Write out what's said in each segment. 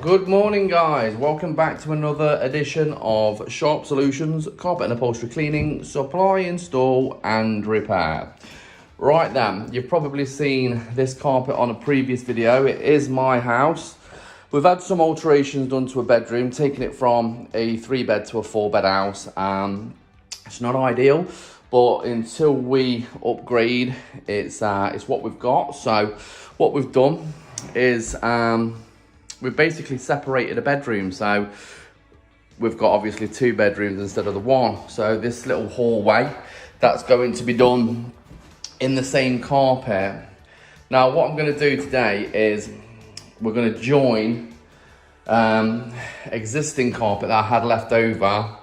Good morning, guys. Welcome back to another edition of Sharp Solutions Carpet and Upholstery Cleaning, Supply, Install and Repair. Right then, you've probably seen this carpet on a previous video. It is my house. We've had some alterations done to a bedroom, taking it from a 3-bed to a 4-bed house. It's not ideal, but until we upgrade, it's what we've got. So what we've done is we've basically separated a bedroom. So we've got obviously 2 bedrooms instead of the 1. So this little hallway, that's going to be done in the same carpet. Now what I'm going to do today is we're going to join existing carpet that I had left over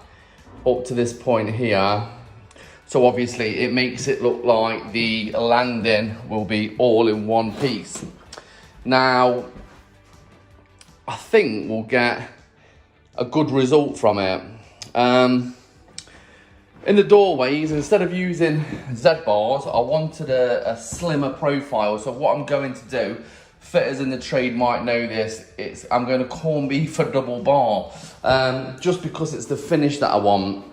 up to this point here. So obviously it makes it look like the landing will be all in one piece. Now I think we'll get a good result from it. In the doorways, instead of using Z-bars, I wanted a slimmer profile. So what I'm going to do, fitters in the trade might know this, I'm going to corn beef a double bar, just because it's the finish that I want,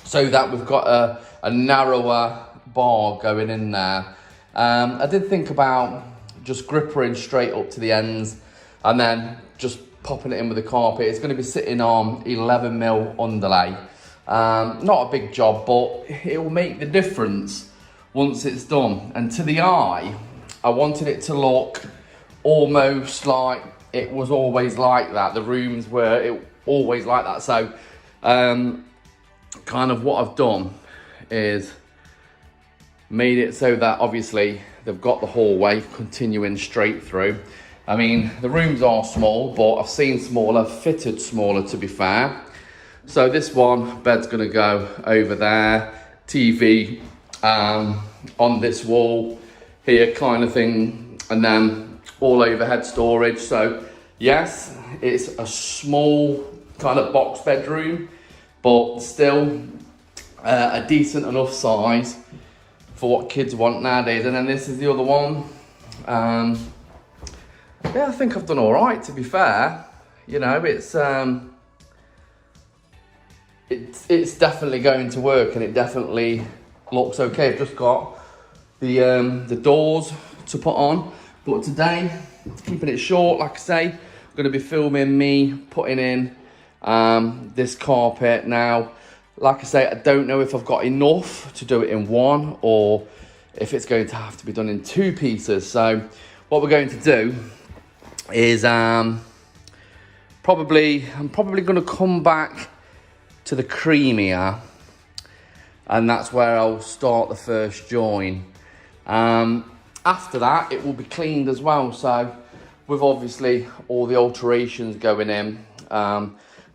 so that we've got a narrower bar going in there. I did think about just grippering straight up to the ends and then just popping it in with the carpet. It's going to be sitting on 11mm underlay. Not a big job, but it will make the difference once it's done. And to the eye, I wanted it to look almost like it was always like that. The rooms were always like that. So kind of what I've done is made it so that obviously they've got the hallway continuing straight through. I mean, the rooms are small, but I've seen smaller, fitted smaller to be fair. So this one, bed's gonna go over there, TV on this wall here kind of thing, and then all overhead storage. So yes, it's a small kind of box bedroom, but still a decent enough size for what kids want nowadays. And then this is the other one. Yeah, I think I've done all right, to be fair. You know, it's definitely going to work, and it definitely looks okay. I've just got the doors to put on, but today, keeping it short, like I say, I'm going to be filming me putting in this carpet. Now, like I say, I don't know if I've got enough to do it in one, or if it's going to have to be done in 2 pieces. So what we're going to do is I'm probably going to come back to the creamier, and that's where I'll start the first join. After that, it will be cleaned as well. So with obviously all the alterations going in,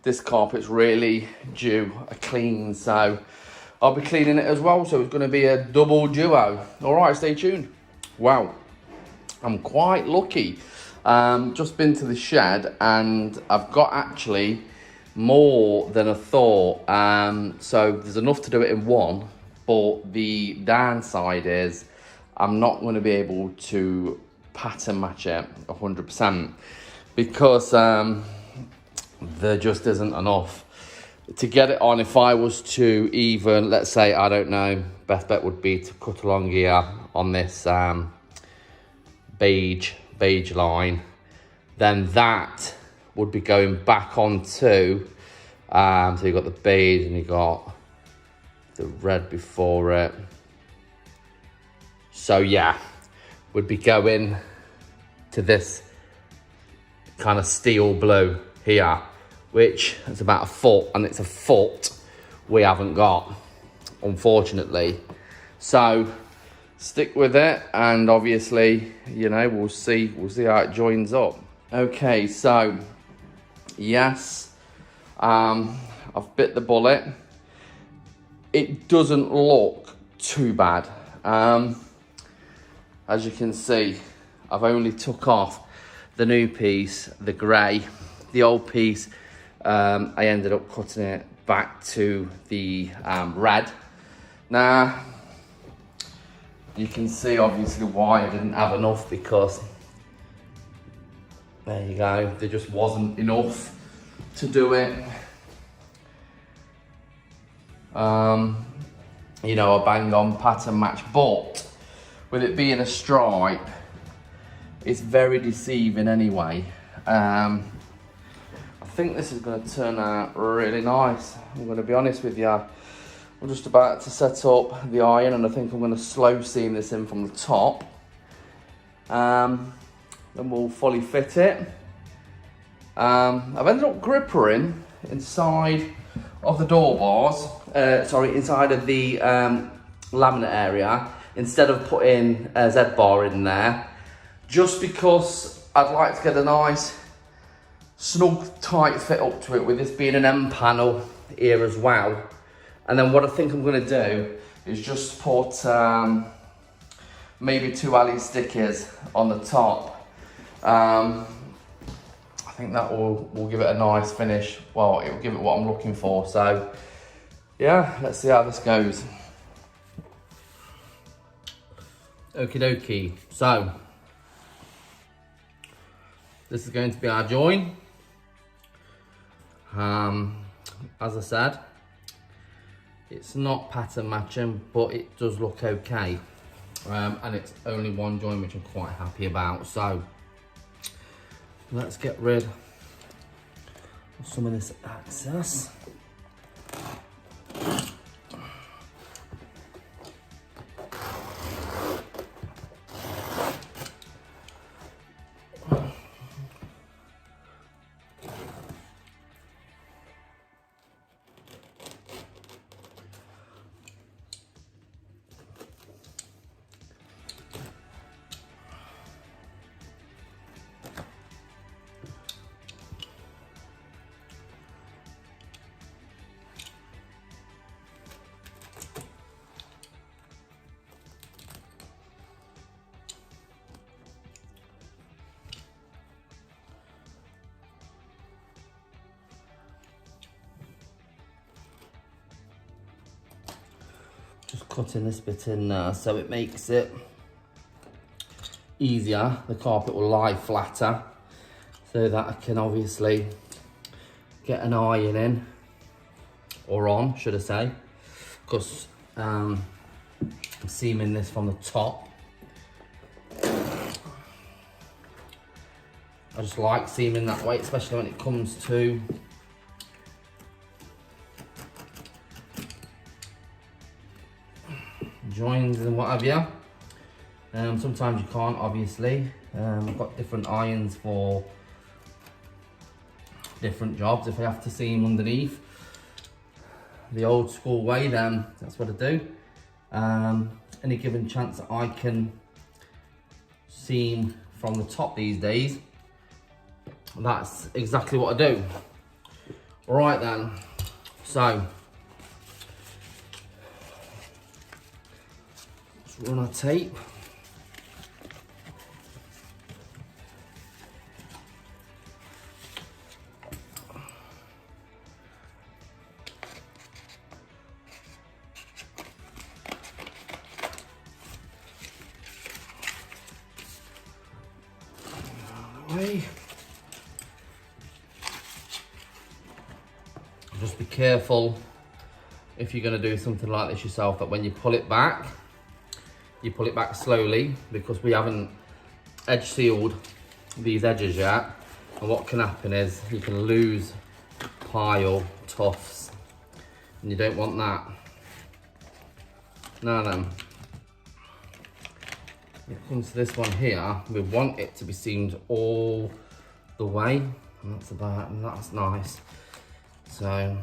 this carpet's really due a clean, so I'll be cleaning it as well. So it's going to be a double duo. All right, stay tuned. Wow, I'm quite lucky. Just been to the shed and I've got actually more than I thought. So there's enough to do it in one, but the downside is I'm not going to be able to pattern match it 100% because there just isn't enough to get it on. If I was to even, let's say, I don't know, best bet would be to cut along here on this beige line, then that would be going back onto, so you've got the beige and you've got the red before it. So yeah, would be going to this kind of steel blue here, which is about 1 foot, and it's 1 foot we haven't got, unfortunately. So stick with it, and obviously, you know, we'll see how it joins up. Okay, so yes, I've bit the bullet. It doesn't look too bad. As you can see, I've only took off the new piece, the grey. The old piece, I ended up cutting it back to the red. Now, you can see obviously why I didn't have enough, because There you go. There just wasn't enough to do it. You know, a bang on pattern match, but with it being a stripe, it's very deceiving anyway. I think this is going to turn out really nice. I'm going to be honest with you. I'm just about to set up the iron, and I think I'm going to slow seam this in from the top. Then we'll fully fit it. I've ended up grippering inside of the door bars, inside of the laminate area, instead of putting a Z-bar in there, just because I'd like to get a nice snug tight fit up to it, with this being an M panel here as well. And then what I think I'm going to do is just put maybe 2 alley stickers on the top. I think that will give it a nice finish. Well, it will give it what I'm looking for. So yeah, let's see how this goes. Okie dokie. So this is going to be our join. As I said, it's not pattern matching, but it does look okay. And it's only one join, which I'm quite happy about. So let's get rid of some of this excess. Just cutting this bit in now so it makes it easier. The carpet will lie flatter so that I can obviously get an iron in, or on should I say, because I'm seaming this from the top. I just like seaming that way, especially when it comes to joins and what have you. Sometimes you can't, obviously. I've got different irons for different jobs. If I have to seam underneath the old school way, then that's what I do. Any given chance that I can seam from the top these days, that's exactly what I do. All right then, so let's run our tape. Just be careful if you're going to do something like this yourself, that when you pull it back slowly, because we haven't edge sealed these edges yet, and what can happen is you can lose pile tufts, and you don't want that. Now then, when it comes to this one here, we want it to be seamed all the way, and that's nice. So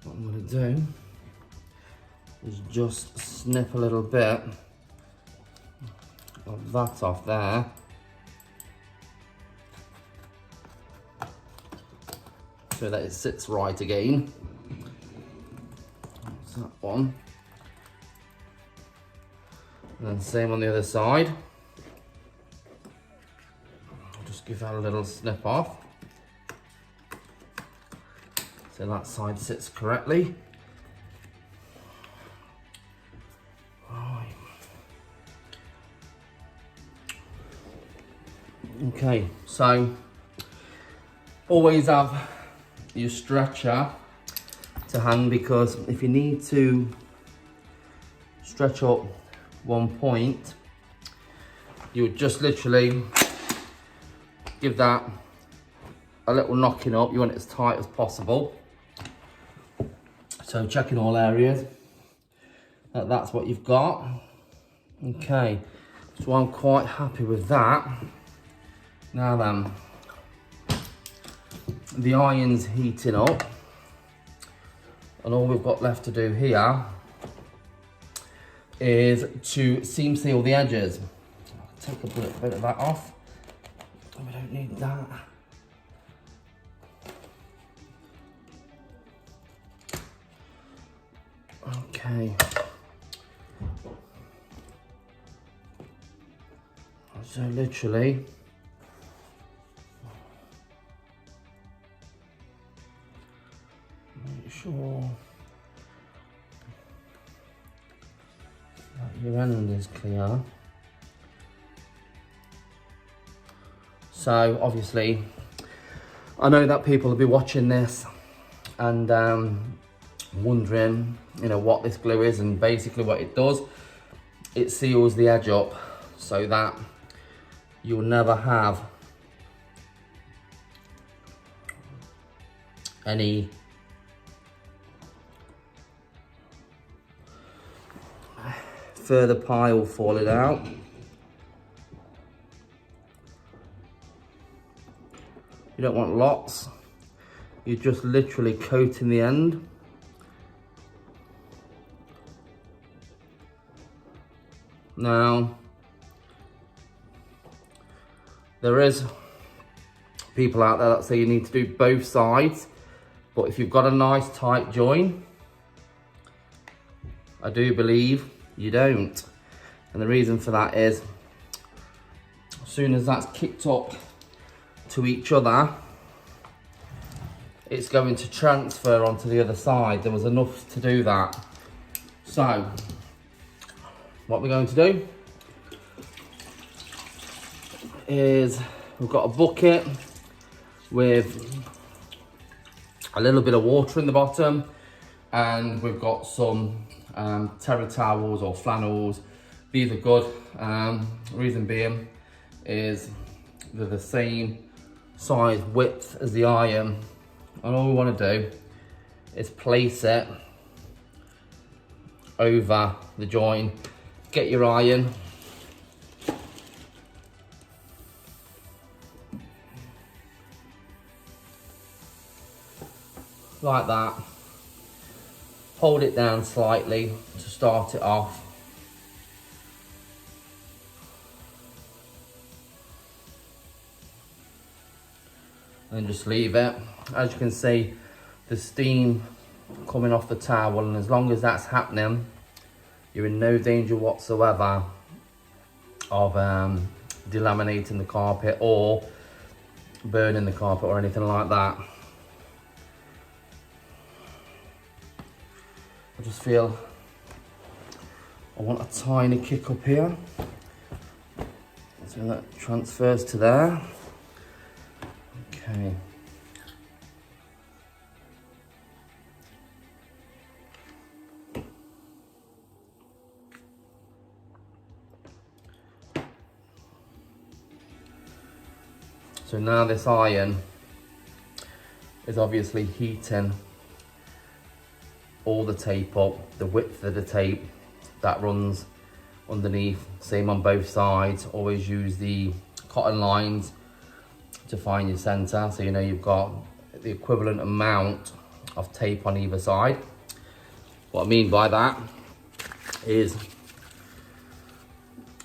what I'm going to do is just snip a little bit of that off there, so that it sits right again. That's that one. And then same on the other side. I'll just give that a little snip off, so that side sits correctly. Right. Okay, so always have your stretcher to hand, because if you need to stretch up one point, you would just literally give that a little knocking up. You want it as tight as possible. So check in all areas that that's what you've got. Okay, so I'm quite happy with that. Now then, the iron's heating up, and all we've got left to do here is to seam seal the edges. I'll take a bit of that off. We don't need that. Okay. So literally, make sure that your end is clear. So obviously, I know that people will be watching this and wondering, you know, what this glue is, and basically what it does, it seals the edge up so that you'll never have any further pile falling out. You don't want lots. You're just literally coating the end. Now, there is people out there that say you need to do both sides, but if you've got a nice tight join, I do believe you don't. And the reason for that is, as soon as that's kicked up to each other, it's going to transfer onto the other side. There was enough to do that. So, what we're going to do is, we've got a bucket with a little bit of water in the bottom, and we've got some terry towels or flannels. These are good. Reason being is they're the same size width as the iron, and all we want to do is place it over the join. Get your iron, like that, hold it down slightly to start it off, and just leave it. As you can see, the steam coming off the towel, and as long as that's happening, you're in no danger whatsoever of delaminating the carpet or burning the carpet or anything like that. I just feel I want a tiny kick up here, so that transfers to there. Okay. So now this iron is obviously heating all the tape up, the width of the tape that runs underneath, same on both sides. Always use the cotton lines to find your center, so you know you've got the equivalent amount of tape on either side. What I mean by that is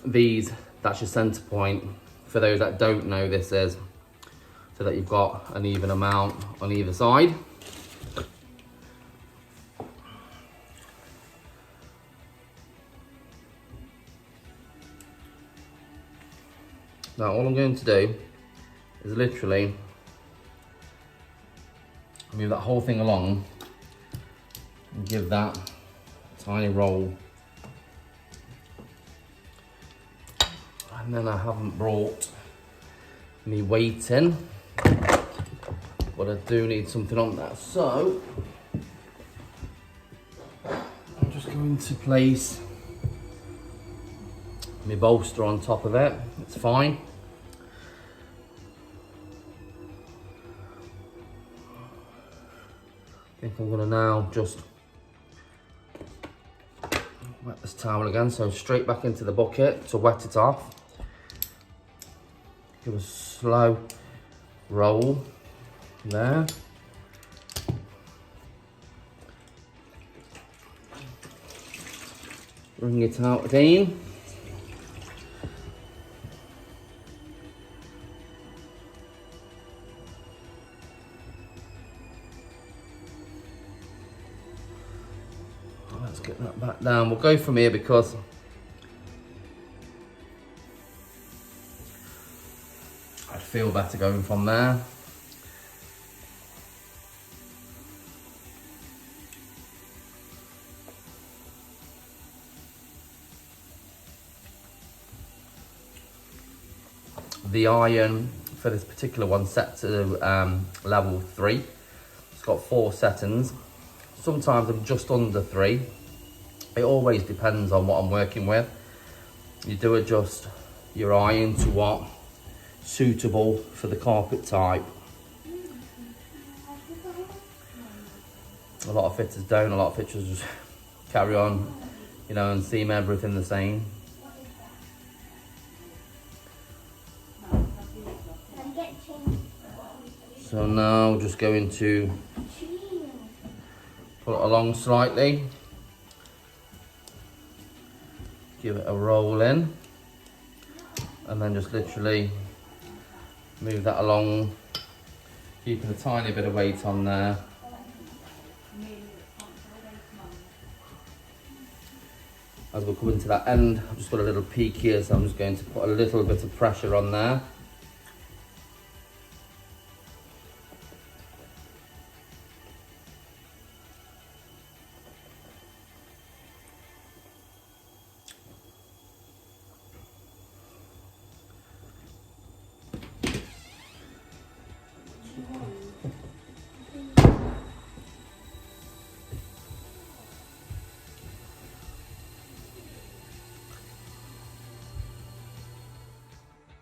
that's your center point. For those that don't know, this is so that you've got an even amount on either side. Now all I'm going to do is literally move that whole thing along and give that a tiny roll. And then I haven't brought me weighting, but I do need something on that. So I'm just going to place my bolster on top of it. It's fine. I think I'm gonna now just wet this towel again, so straight back into the bucket to wet it off. Give a slow roll there. Wring it out again. Let's get that back down. We'll go from here because I'd feel better going from there. The iron for this particular one set to level 3. It's got 4 settings. Sometimes I'm just under 3. It always depends on what I'm working with. You do adjust your iron to what suitable for the carpet type. A lot of fitters don't, a lot of fitters just carry on, you know, and seam everything the same. So now just going to pull it along slightly, give it a roll in, and then just literally move that along, keeping a tiny bit of weight on there. As we're coming to that end, I've just got a little peak here, so I'm just going to put a little bit of pressure on there.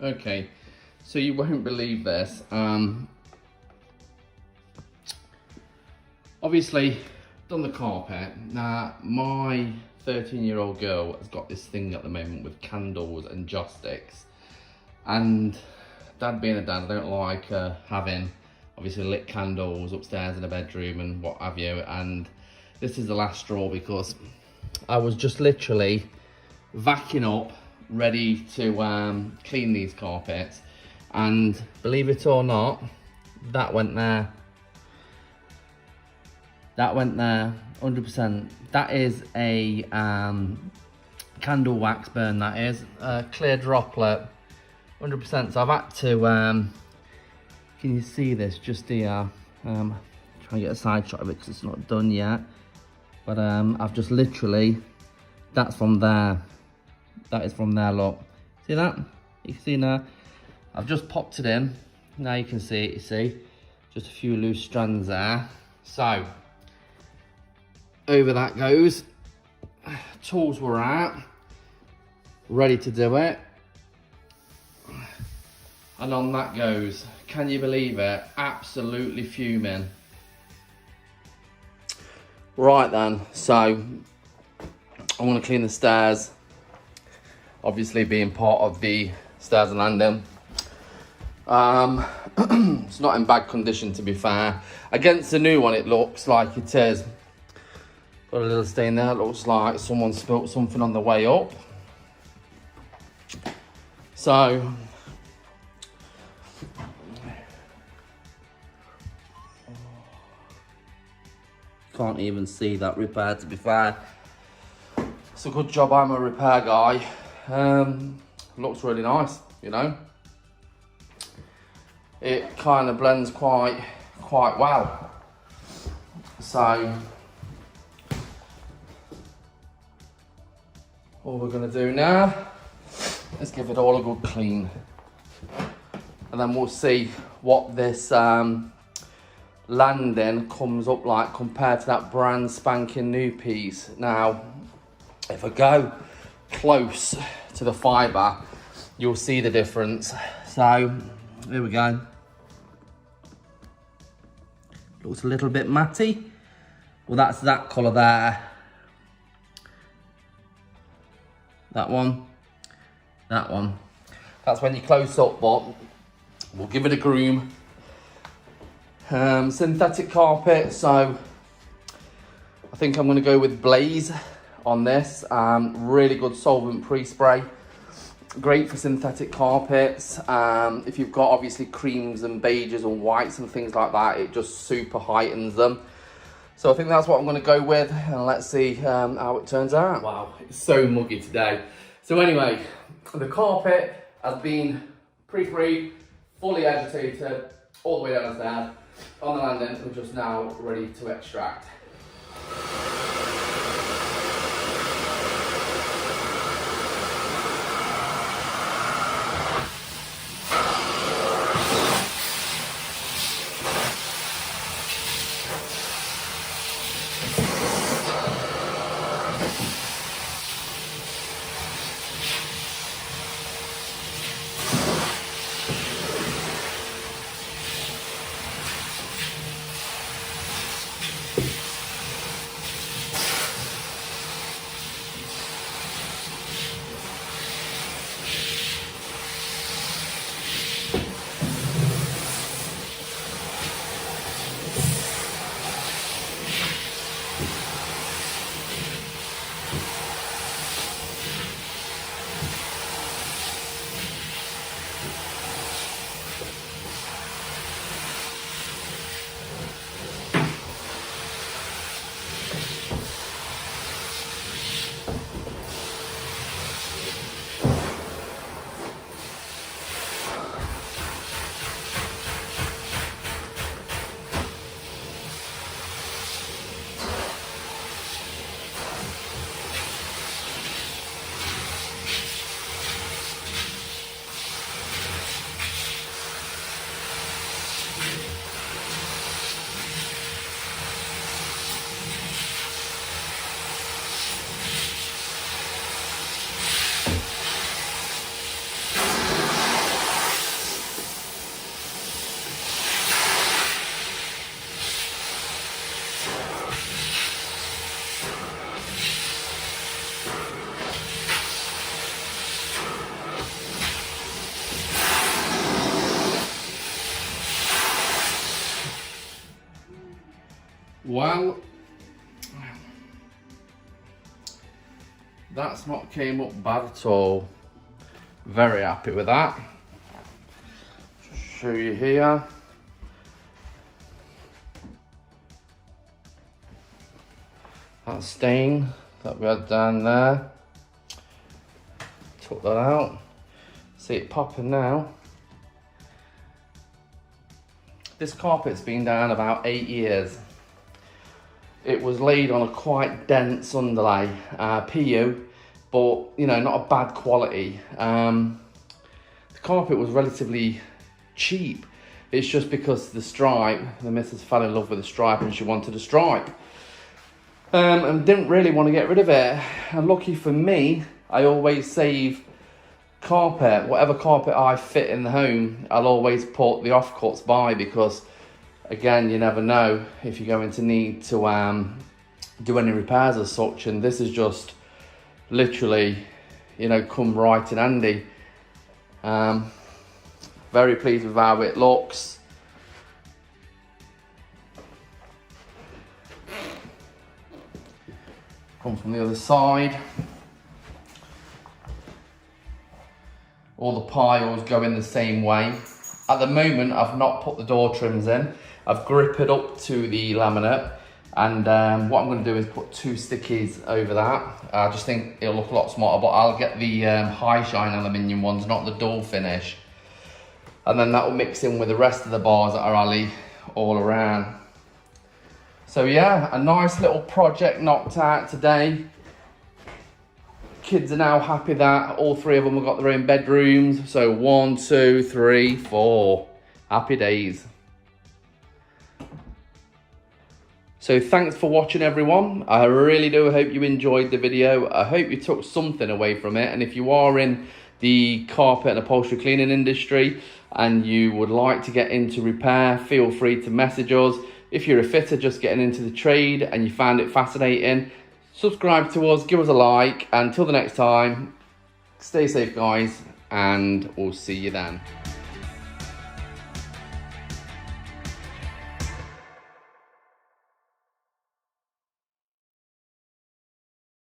Okay, so you won't believe this. Obviously, done the carpet. Now, my 13-year-old girl has got this thing at the moment with candles and joss sticks. And Dad being a dad, I don't like having, obviously, lit candles upstairs in the bedroom and what have you. And this is the last straw because I was just literally vacuuming up, ready to clean these carpets, and believe it or not, that went there. That went there, 100%. That is a candle wax burn, that is. Clear droplet, 100%. So I've had to, can you see this just here? Try and get a side shot of it because it's not done yet. But I've just literally, that's from there. That is from there, look. See that? You can see now. I've just popped it in. Now you can see it, you see. Just a few loose strands there. So, over that goes. Tools were out. Ready to do it. And on that goes. Can you believe it? Absolutely fuming. Right then, so I want to clean the stairs. Obviously being part of the stairs and landing. It's not in bad condition, to be fair. Against the new one, it looks like it is. Got a little stain there. It looks like someone spilt something on the way up. So, can't even see that repair, to be fair. It's a good job I'm a repair guy. Looks really nice, you know. It kind of blends quite well. So all we're gonna do now is give it all a good clean. and then we'll see what this landing comes up like compared to that brand spanking new piece. Now, if I go close to the fibre, you'll see the difference. So, here we go. Looks a little bit matty. Well, that's that colour there. That one. That one. That's when you close up, but we'll give it a groom. Synthetic carpet, so I think I'm going to go with Blaze on this. Really good solvent pre-spray. Great for synthetic carpets. If you've got obviously creams and beiges and whites and things like that, it just super heightens them. So I think that's what I'm going to go with, and let's see how it turns out. Wow, it's so muggy today. So anyway, the carpet has been pre-sprayed, fully agitated, all the way down the stairs. On the landing, we're just now ready to extract. Well, that's not came up bad at all. Very happy with that. Just show you here. That stain that we had down there. Took that out. See it popping now. This carpet's been down about 8 years. It was laid on a quite dense underlay, PU, but you know, not a bad quality. The carpet was relatively cheap. It's just because the stripe, the missus fell in love with the stripe and she wanted a stripe. And didn't really want to get rid of it. And lucky for me, I always save carpet. Whatever carpet I fit in the home, I'll always put the offcuts by, because again, you never know if you're going to need to do any repairs as such, and this is just literally, you know, come right in handy. Very pleased with how it looks. Come from the other side. All the piles go in the same way. At the moment, I've not put the door trims in. I've gripped it up to the laminate, and what I'm going to do is put 2 stickies over that. I just think it'll look a lot smarter, but I'll get the high shine aluminium ones, not the dull finish. And then that will mix in with the rest of the bars that are alley all around. So yeah, a nice little project knocked out today. kids are now happy that all 3 of them have got their own bedrooms. So 1, 2, 3, 4. Happy days. So thanks for watching, everyone. I really do hope you enjoyed the video. I hope you took something away from it. And if you are in the carpet and upholstery cleaning industry and you would like to get into repair, feel free to message us. If you're a fitter just getting into the trade and you found it fascinating, subscribe to us, give us a like. Until the next time, stay safe, guys, and we'll see you then.